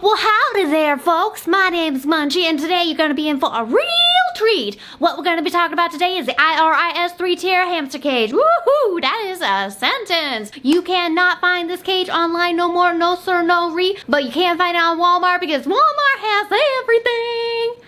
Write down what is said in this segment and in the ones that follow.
Well, howdy there, folks. My name's Munchie, and today you're gonna be in for a real treat. What we're gonna be talking about today is the IRIS 3-tier hamster cage. Woohoo! That is a sentence. You cannot find this cage online no more, no sir, no re, but you can find it on Walmart because Walmart has everything.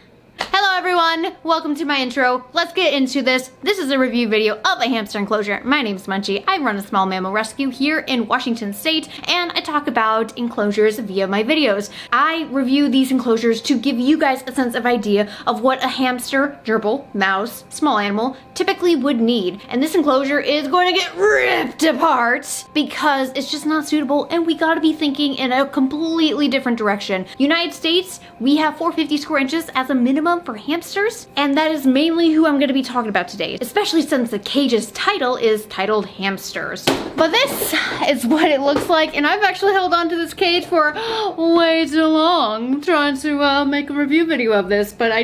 Hello everyone, welcome to my intro. Let's get into this. This is a review video of a hamster enclosure. My name is Munchie. I run a small mammal rescue here in Washington State, and I talk about enclosures via my videos. I review these enclosures to give you guys a sense of idea of what a hamster, gerbil, mouse, small animal typically would need. And this enclosure is going to get ripped apart because it's just not suitable, and we gotta be thinking in a completely different direction. United States, we have 450 square inches as a minimum for hamsters, and that is mainly who I'm going to be talking about today, especially since the cage's title is titled Hamsters. But this is what it looks like, and I've actually held on to this cage for way too long trying to make a review video of this, but I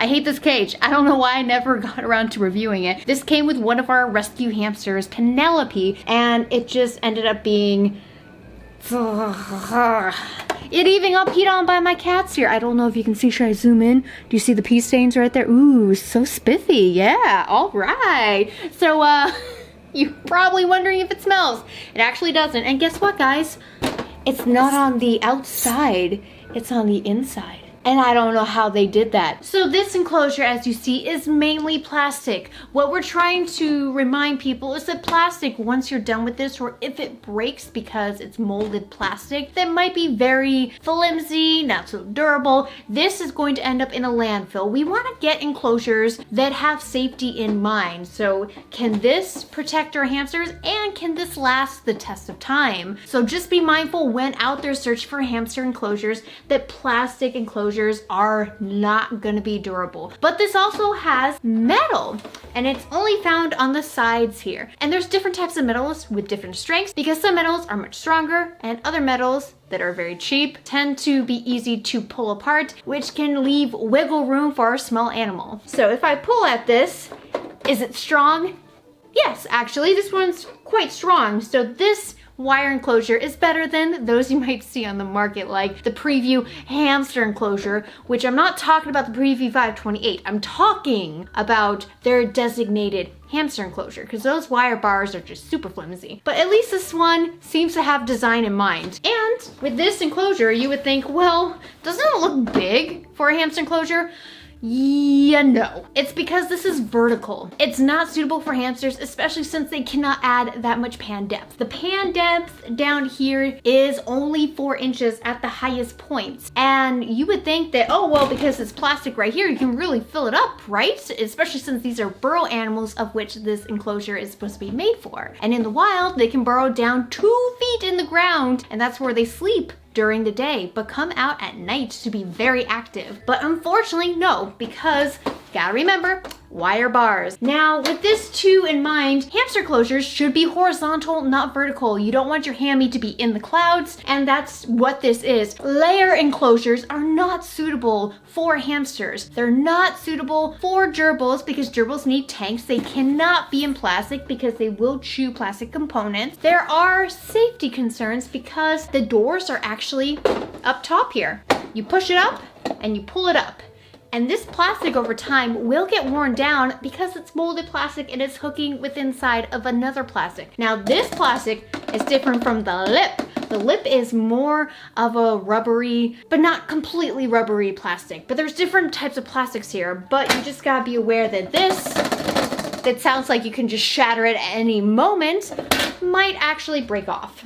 hate this cage. I don't know why I never got around to reviewing it. This came with one of our rescue hamsters, Penelope, and it just ended up being it even got peed on by my cats here. I don't know if you can see. Should I zoom in? Do you see the pee stains right there? Ooh, so spiffy. Yeah, all right. So, you're probably wondering if it smells. It actually doesn't. And guess what, guys? It's not on the outside. It's on the inside. And I don't know how they did that. So this enclosure, as you see, is mainly plastic. What we're trying to remind people is that plastic, once you're done with this, or if it breaks because it's molded plastic, that might be very flimsy, not so durable. This is going to end up in a landfill. We want to get enclosures that have safety in mind. So can this protect our hamsters, and can this last the test of time? So just be mindful when out there searching for hamster enclosures that plastic enclosures are not going to be durable. But this also has metal, and it's only found on the sides here. And there's different types of metals with different strengths, because some metals are much stronger and other metals that are very cheap tend to be easy to pull apart, which can leave wiggle room for a small animal. So if I pull at this, is it strong? Yes, actually this one's quite strong. So this wire enclosure is better than those you might see on the market, like the Preview hamster enclosure, which I'm not talking about the Preview 528. I'm talking about their designated hamster enclosure, because those wire bars are just super flimsy. But at least this one seems to have design in mind. And with this enclosure, you would think, well, doesn't it look big for a hamster enclosure? Yeah, no. It's because this is vertical. It's not suitable for hamsters, especially since they cannot add that much pan depth. The pan depth down here is only 4 inches at the highest points. And you would think that, oh, well, because it's plastic right here, you can really fill it up, right? Especially since these are burrow animals, of which this enclosure is supposed to be made for. And in the wild, they can burrow down 2 feet in the ground, and that's where they sleep during the day, but come out at night to be very active. But unfortunately, no, because gotta remember, wire bars. Now, with this too in mind, hamster enclosures should be horizontal, not vertical. You don't want your hammy to be in the clouds, and that's what this is. Layer enclosures are not suitable for hamsters. They're not suitable for gerbils because gerbils need tanks. They cannot be in plastic because they will chew plastic components. There are safety concerns because the doors are actually up top here. You push it up and you pull it up. And this plastic over time will get worn down because it's molded plastic and it's hooking with inside of another plastic. Now this plastic is different from the lip. The lip is more of a rubbery, but not completely rubbery plastic. But there's different types of plastics here, but you just gotta be aware that this, that sounds like you can just shatter it at any moment, might actually break off.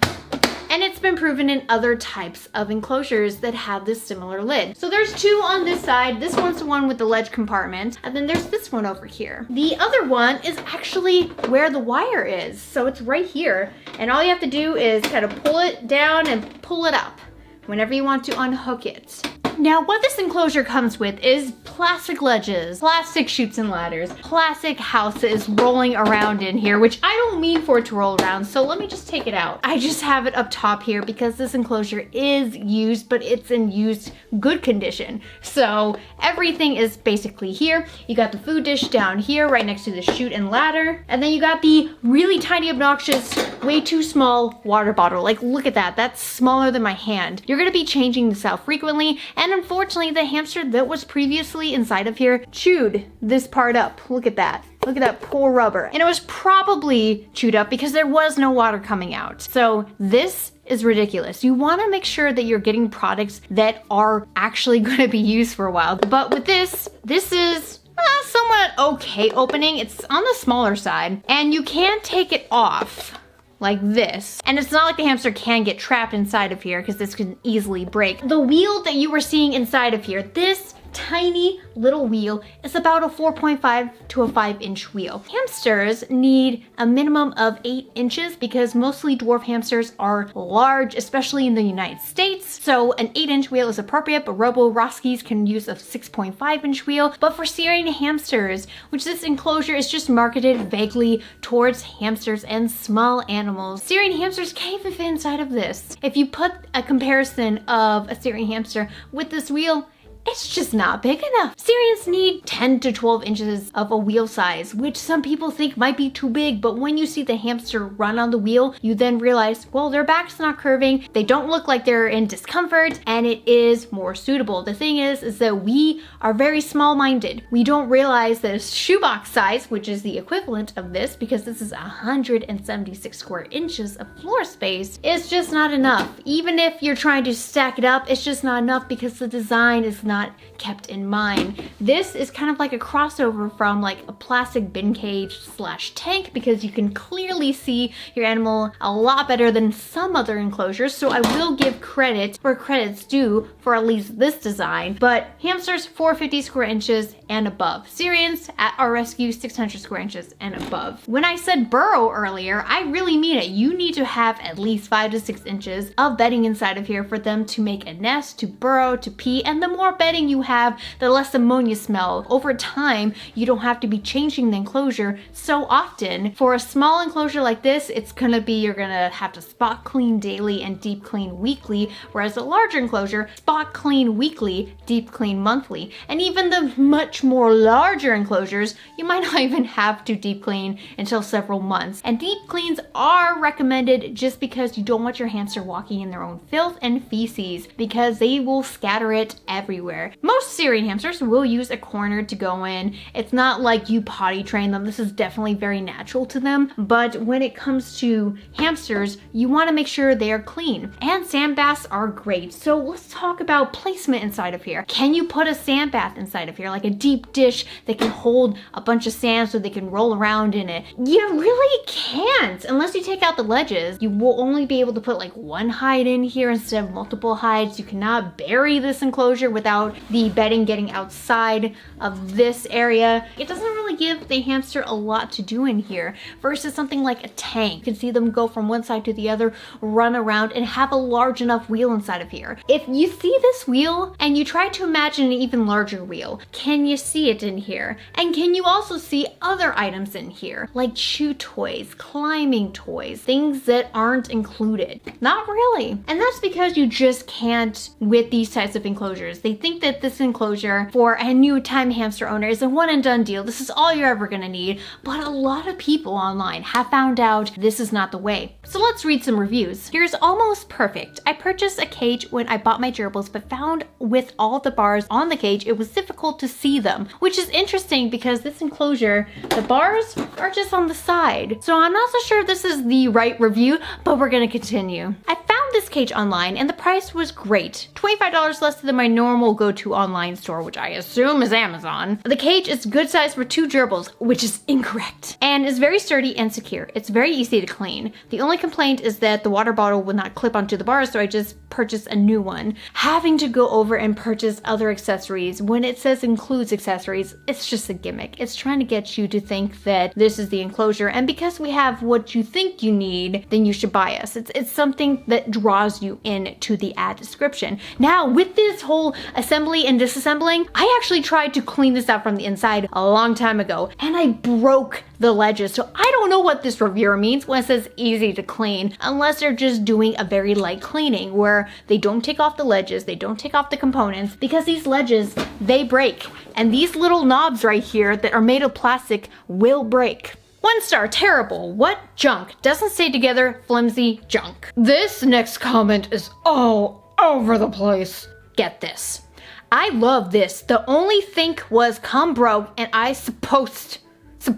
And it's been proven in other types of enclosures that have this similar lid. So there's 2 on this side. This one's the one with the ledge compartment. And then there's this one over here. The other one is actually where the wire is. So it's right here. And all you have to do is kind of pull it down and pull it up whenever you want to unhook it. Now, what this enclosure comes with is plastic ledges, plastic chutes and ladders, plastic houses rolling around in here, which I don't mean for it to roll around, so let me just take it out. I just have it up top here because this enclosure is used, but it's in used good condition. So everything is basically here. You got the food dish down here right next to the chute and ladder, and then you got the really tiny, obnoxious, way too small water bottle. Like, look at that. That's smaller than my hand. You're gonna be changing this out frequently, and unfortunately the hamster that was previously inside of here chewed this part up. Look at that. Look at that poor rubber. And it was probably chewed up because there was no water coming out. So this is ridiculous. You want to make sure that you're getting products that are actually going to be used for a while. But with this is somewhat okay opening. It's on the smaller side, and you can take it off like this. And it's not like the hamster can get trapped inside of here because this can easily break. The wheel that you were seeing inside of here, this tiny little wheel is about a 4.5 to a 5-inch wheel. Hamsters need a minimum of 8 inches because mostly dwarf hamsters are large, especially in the United States. So an 8-inch wheel is appropriate, but Robo-Roskies can use a 6.5-inch wheel. But for Syrian hamsters, which this enclosure is just marketed vaguely towards hamsters and small animals, Syrian hamsters can't even fit inside of this. If you put a comparison of a Syrian hamster with this wheel, it's just not big enough. Syrians need 10 to 12 inches of a wheel size, which some people think might be too big, but when you see the hamster run on the wheel, you then realize, well, their back's not curving, they don't look like they're in discomfort, and it is more suitable. The thing is that we are very small-minded. We don't realize that a shoebox size, which is the equivalent of this, because this is 176 square inches of floor space, is just not enough. Even if you're trying to stack it up, it's just not enough because the design is not kept in mind. This is kind of like a crossover from like a plastic bin cage / tank because you can clearly see your animal a lot better than some other enclosures. So I will give credit where credit's due for at least this design. But hamsters 450 square inches and above. Syrians at our rescue 600 square inches and above. When I said burrow earlier, I really mean it. You need to have at least 5 to 6 inches of bedding inside of here for them to make a nest, to burrow, to pee, and the more bedding you have, the less ammonia smell. Over time, you don't have to be changing the enclosure so often. For a small enclosure like this, it's gonna be, you're gonna have to spot clean daily and deep clean weekly, whereas a larger enclosure, spot clean weekly, deep clean monthly. And even the much more larger enclosures, you might not even have to deep clean until several months. And deep cleans are recommended just because you don't want your hamster walking in their own filth and feces because they will scatter it everywhere. Most Syrian hamsters will use a corner to go in. It's not like you potty train them. This is definitely very natural to them. But when it comes to hamsters, you want to make sure they are clean. And sand baths are great. So let's talk about placement inside of here. Can you put a sand bath inside of here? Like a deep dish that can hold a bunch of sand so they can roll around in it? You really can't. Unless you take out the ledges, you will only be able to put like one hide in here instead of multiple hides. You cannot bury this enclosure without the bedding getting outside of this area. It doesn't really give the hamster a lot to do in here versus something like a tank. You can see them go from one side to the other, run around, and have a large enough wheel inside of here. If you see this wheel and you try to imagine an even larger wheel, can you see it in here? And can you also see other items in here like chew toys, climbing toys, things that aren't included? Not really. And that's because you just can't with these types of enclosures. They think that this enclosure for a new time hamster owner is a one and done deal. This is all you're ever gonna need. But a lot of people online have found out this is not the way. So let's read some reviews. Here's Almost Perfect. I purchased a cage when I bought my gerbils, but found with all the bars on the cage, it was difficult to see them, which is interesting because this enclosure, the bars are just on the side. So I'm not so sure if this is the right review, but we're gonna continue. I found this cage online and the price was great. $25 less than my normal go-to online store, which I assume is Amazon. The cage is good size for 2 gerbils, which is incorrect, and is very sturdy and secure. It's very easy to clean. The only complaint is that the water bottle would not clip onto the bars, so I just purchased a new one. Having to go over and purchase other accessories when it says includes accessories, it's just a gimmick. It's trying to get you to think that this is the enclosure, and because we have what you think you need, then you should buy us. It's something that draws you into the ad description. Now, with this whole assembly and disassembling, I actually tried to clean this out from the inside a long time ago, and I broke the ledges. So I don't know what this reviewer means when it says easy to clean, unless they're just doing a very light cleaning where they don't take off the ledges, they don't take off the components, because these ledges, they break. And these little knobs right here that are made of plastic will break. 1 star, terrible. What junk? Doesn't stay together, flimsy junk. This next comment is all over the place. Get this. I love this. The only thing was come broke and I supposed to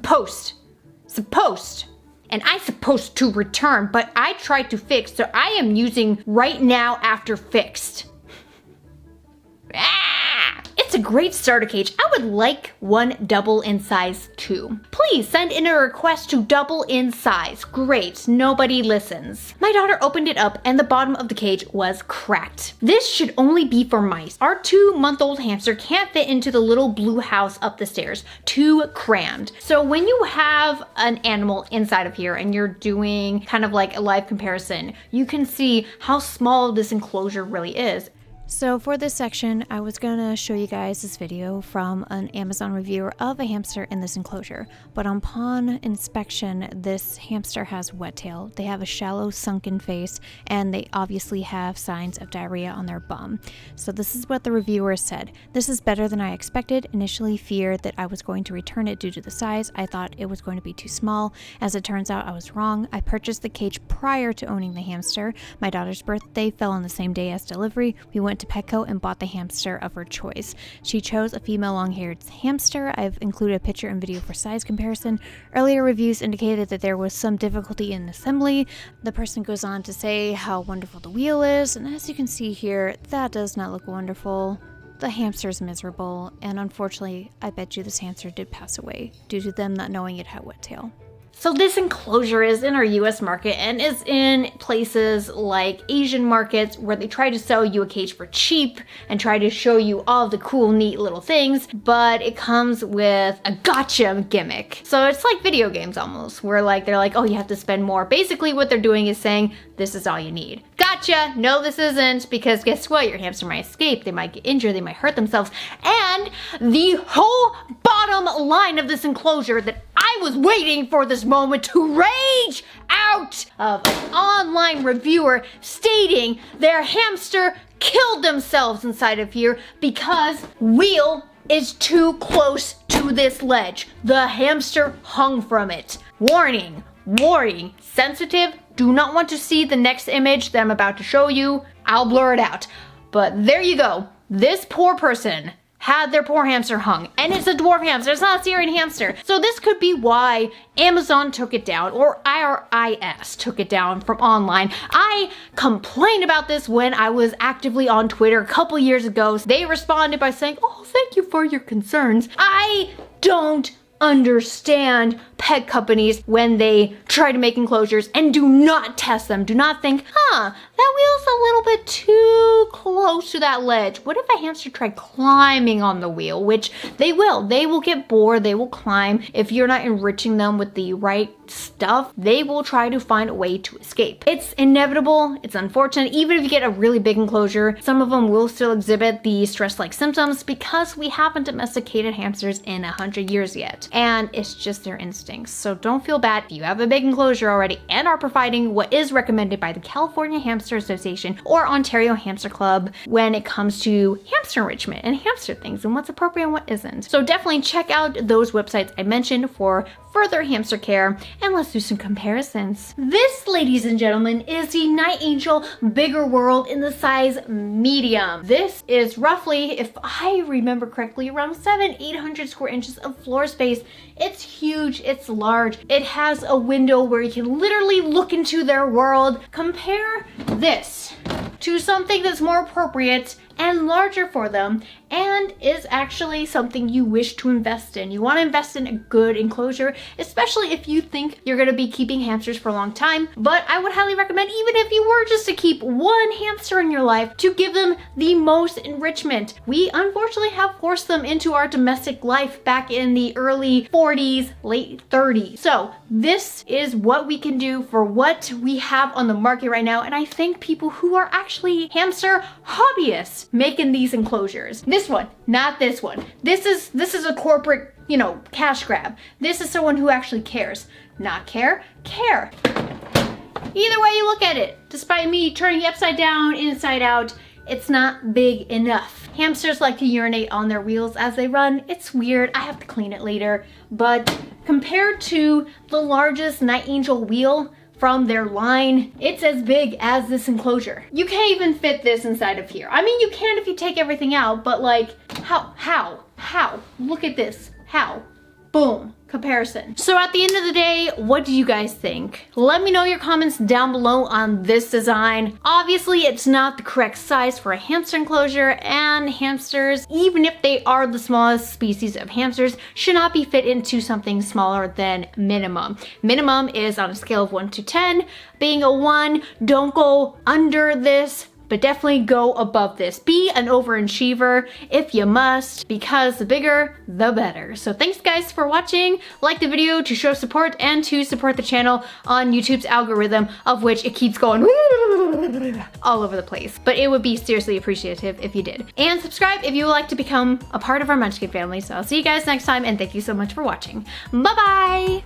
return, but I tried to fix, so I am using right now after fixed. It's a great starter cage. I would like one double in size too. Please send in a request to double in size. Great, nobody listens. My daughter opened it up and the bottom of the cage was cracked. This should only be for mice. Our 2-month-old hamster can't fit into the little blue house up the stairs. Too crammed. So when you have an animal inside of here and you're doing kind of like a live comparison, you can see how small this enclosure really is. So for this section, I was gonna show you guys this video from an Amazon reviewer of a hamster in this enclosure, but upon inspection, this hamster has wet tail. They have a shallow sunken face, and they obviously have signs of diarrhea on their bum. So this is what the reviewer said. This is better than I expected. Initially feared that I was going to return it due to the size. I thought it was going to be too small. As it turns out, I was wrong. I purchased the cage prior to owning the hamster. My daughter's birthday fell on the same day as delivery. We went to Petco and bought the hamster of her choice. She chose a female long-haired hamster. I've included a picture and video for size comparison. Earlier reviews indicated that there was some difficulty in assembly. The person goes on to say how wonderful the wheel is, and as you can see here, that does not look wonderful. The hamster is miserable, and unfortunately, I bet you this hamster did pass away due to them not knowing it had wet tail. So this enclosure is in our US market and is in places like Asian markets where they try to sell you a cage for cheap and try to show you all the cool, neat little things, but it comes with a gotcha gimmick. So it's like video games almost, where like they're like, oh, you have to spend more. Basically what they're doing is saying, this is all you need. Gotcha! No, this isn't, because guess what? Your hamster might escape, they might get injured, they might hurt themselves, and the whole bottom line of this enclosure that I was waiting for this moment to rage out of an online reviewer stating their hamster killed themselves inside of here because wheel is too close to this ledge. The hamster hung from it. Warning, warning, sensitive, do not want to see the next image that I'm about to show you. I'll blur it out. But there you go. This poor person had their poor hamster hung, and it's a dwarf hamster, it's not a Syrian hamster. So this could be why Amazon took it down, or IRIS took it down from online. I complained about this when I was actively on Twitter a couple years ago. They responded by saying, oh, thank you for your concerns. I don't understand pet companies when they try to make enclosures and do not test them. Do not think, that wheel's a little bit too close to that ledge. What if a hamster tried climbing on the wheel? Which they will. They will get bored. They will climb. If you're not enriching them with the right stuff, they will try to find a way to escape. It's inevitable. It's unfortunate. Even if you get a really big enclosure, some of them will still exhibit the stress-like symptoms because we haven't domesticated hamsters in 100 years yet. And it's just their instincts. So don't feel bad if you have a big enclosure already and are providing what is recommended by the California Hamster Association or Ontario Hamster Club when it comes to hamster enrichment and hamster things and what's appropriate and what isn't. So definitely check out those websites I mentioned for further hamster care, and let's do some comparisons. This, ladies and gentlemen, is the Night Angel Bigger World in the size medium. This is roughly, if I remember correctly, around 700-800 square inches of floor space. It's huge, it's large. It has a window where you can literally look into their world. Compare this to something that's more appropriate and larger for them, and is actually something you wish to invest in. You want to invest in a good enclosure, especially if you think you're going to be keeping hamsters for a long time. But I would highly recommend, even if you were just to keep one hamster in your life, to give them the most enrichment. We unfortunately have forced them into our domestic life back in the early 40s, late 30s. So this is what we can do for what we have on the market right now, and I thank people who are actually hamster hobbyists making these enclosures. This one, not this one. This is a corporate, you know, cash grab. This is someone who actually cares. Not care, care. Either way you look at it, despite me turning it upside down, inside out, it's not big enough. Hamsters like to urinate on their wheels as they run. It's weird, I have to clean it later. But compared to the largest Night Angel wheel from their line, it's as big as this enclosure. You can't even fit this inside of here. I mean, you can if you take everything out, but like, how? Look at this, how? Boom, comparison. So at the end of the day, what do you guys think? Let me know your comments down below on this design. Obviously, it's not the correct size for a hamster enclosure, and hamsters, even if they are the smallest species of hamsters, should not be fit into something smaller than minimum. Minimum is on a scale of 1 to 10. Being a 1, don't go under this, but definitely go above this. Be an overachiever if you must, because the bigger, the better. So thanks guys for watching. Like the video to show support and to support the channel on YouTube's algorithm, of which it keeps going all over the place. But it would be seriously appreciative if you did. And subscribe if you would like to become a part of our Munchkin family. So I'll see you guys next time, and thank you so much for watching. Bye-bye!